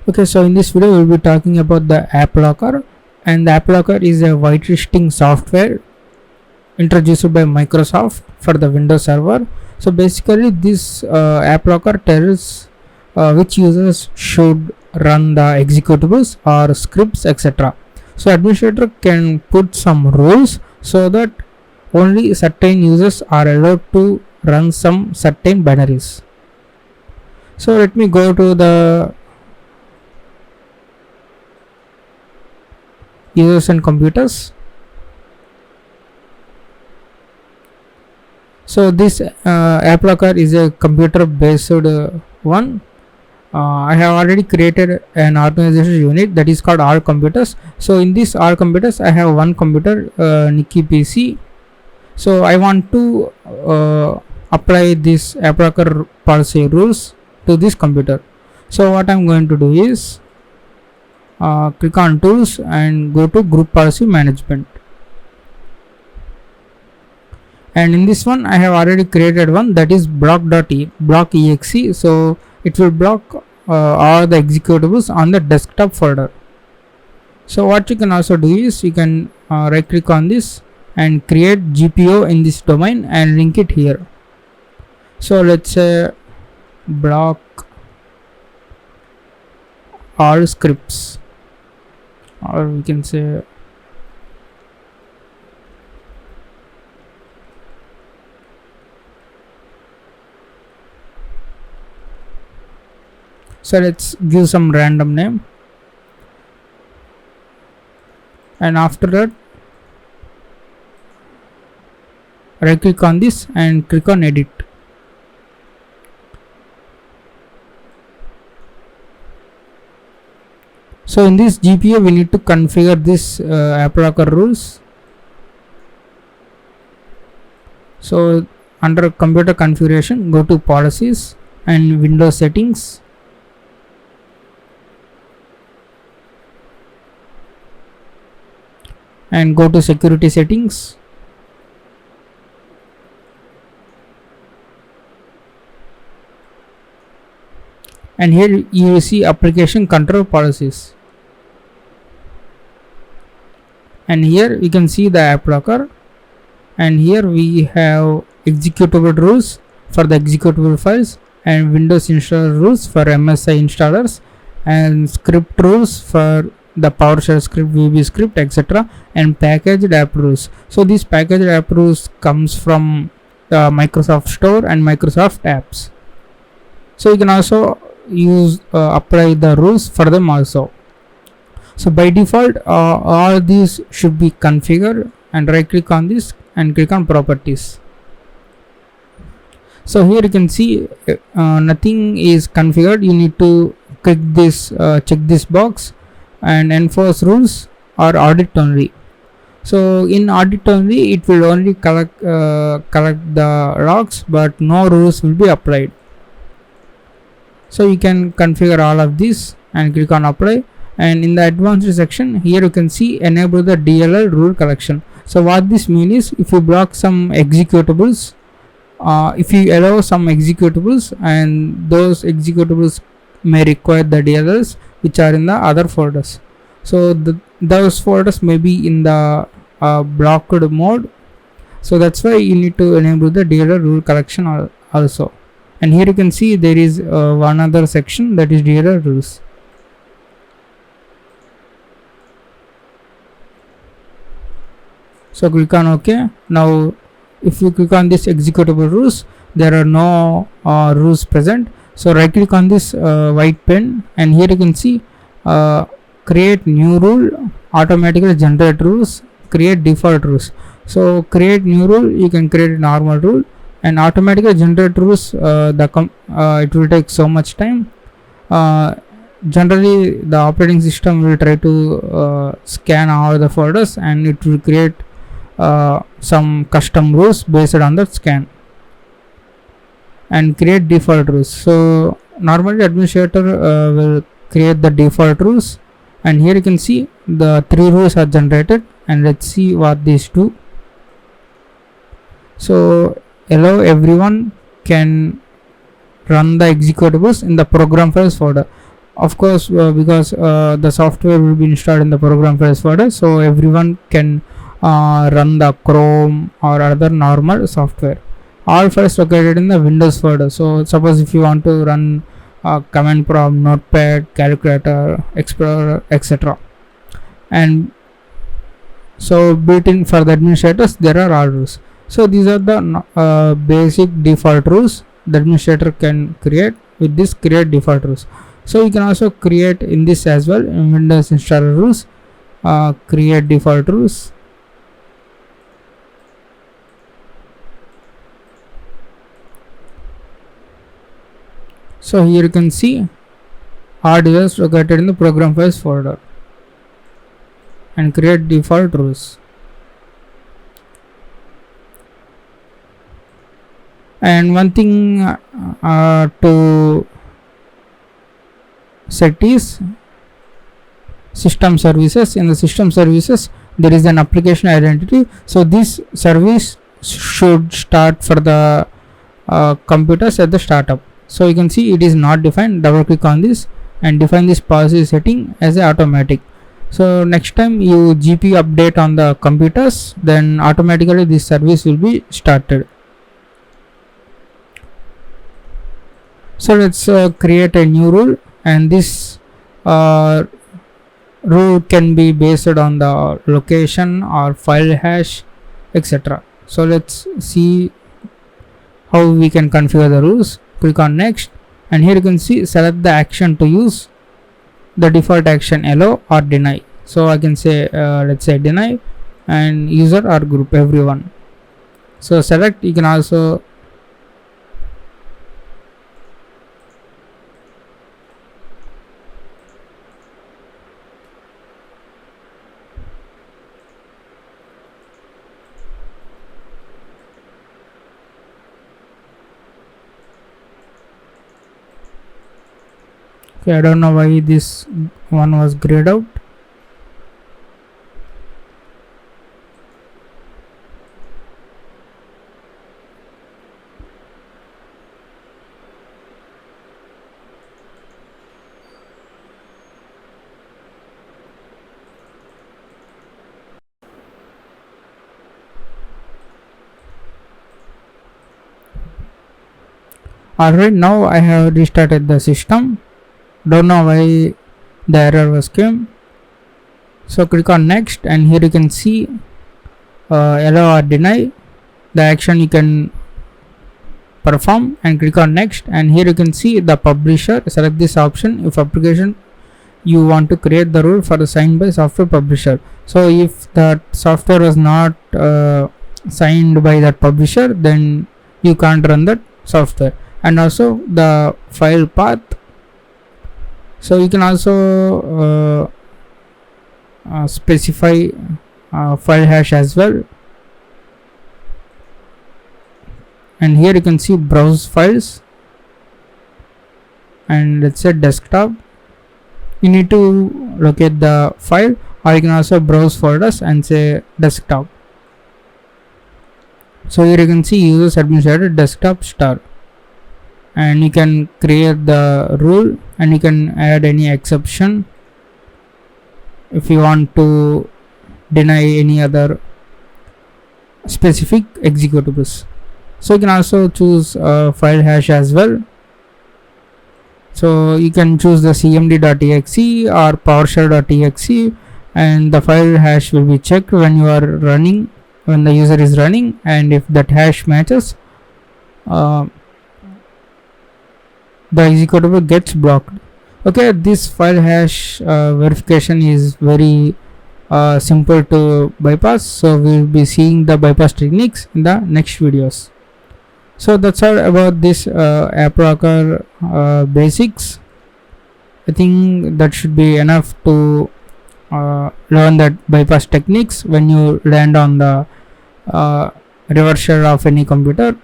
Okay, so in this video we'll be talking about the AppLocker, and the AppLocker is a whitelisting software introduced by Microsoft for the Windows Server. So basically this AppLocker tells which users should run the executables or scripts, etc. So administrator can put some rules so that only certain users are allowed to run some certain binaries. So let me go to the users and computers. So this AppLocker is a computer based one. I have already created an organization unit that is called all computers. So in this all computers I have one computer, Nikki PC. So I want to apply this AppLocker policy rules to this computer. So what I'm going to do is click on tools and go to group policy management, and in this one I have already created one, that is block.exe. so it will block all the executables on the desktop folder. So what you can also do is you can right click on this and create GPO in this domain and link it here. So let's say block all scripts, or we can say so let's give some random name, and after that right click on this and click on edit. So in this GPO we need to configure this AppLocker rules. So under computer configuration, go to policies and Windows settings, and go to security settings, and here you will see application control policies, and here you can see the AppLocker, and here we have executable rules for the executable files, and Windows installer rules for MSI installers, and script rules for the PowerShell script, VB script, etc., and packaged app rules. So these packaged app rules comes from the Microsoft Store and Microsoft apps. So you can also use apply the rules for them also. So by default all these should be configured, and right click on this and click on properties. So here you can see nothing is configured. You need to click this check this box and enforce rules or audit only. So in audit only it will only collect the logs, but no rules will be applied. So you can configure all of this and click on apply, and in the advanced section here you can see enable the DLL rule collection. So what this means is if you block some executables, if you allow some executables, and those executables may require the DLLs which are in the other folders. So those folders may be in the blocked mode. So that's why you need to enable the DLL rule collection also. And here you can see there is one other section, that is DLL rules. So click on OK. Now if you click on this executable rules, there are no rules present. So right click on this white pen, and here you can see create new rule, automatically generate rules, create default rules. So create new rule, you can create a normal rule, and automatically generate rules, it will take so much time. Generally the operating system will try to scan all the folders, and it will create some custom rules based on the scan and create default rules. So normally administrator will create the default rules, and here you can see the 3 rules are generated, and let's see what these do. So allow everyone can run the executables in the program files folder. of course, because the software will be installed in the program files folder, so everyone can run the Chrome or other normal software. All files located in the Windows folder. So suppose if you want to run command prompt, notepad, calculator, explorer, etc. And so built in for the administrators there are all rules. So these are the basic default rules the administrator can create with this create default rules. So you can also create in this as well in Windows installer rules, create default rules. So here you can see all devices located in the program files folder and create default rules. And one thing to set is system services. In the system services there is an application identity, so this service should start for the computers at the startup. So you can see it is not defined. Double click on this and define this policy setting as a automatic. So next time you GP update on the computers, then automatically this service will be started. So let's create a new rule, and this rule can be based on the location or file hash, etc. So let's see how we can configure the rules. Click on next, and here you can see select the action to use. The default action allow or deny. So I can say let's say deny, and user or group everyone. So select. You can also I don't know why this one was grayed out. Alright, now I have restarted the system. Don't know why the error was came. So click on next, and here you can see allow or deny the action you can perform, and click on next, and here you can see the publisher. Select this option if application you want to create the rule for the signed by software publisher. So if that software was not signed by that publisher, then you can't run that software. And also the file path. So you can also specify file hash as well, and here you can see browse files, and let's say desktop. You need to locate the file, or you can also browse folders and say desktop. So here you can see users administrator desktop star, and you can create the rule, and you can add any exception if you want to deny any other specific executables. So you can also choose file hash as well. So you can choose the cmd.exe or powershell.exe, and the file hash will be checked when you are running, when the user is running, and if that hash matches, the executable gets blocked. Okay, this file hash verification is very simple to bypass, so we will be seeing the bypass techniques in the next videos. So that's all about this AppLocker basics. I think that should be enough to learn that bypass techniques when you land on the reverse shell of any computer.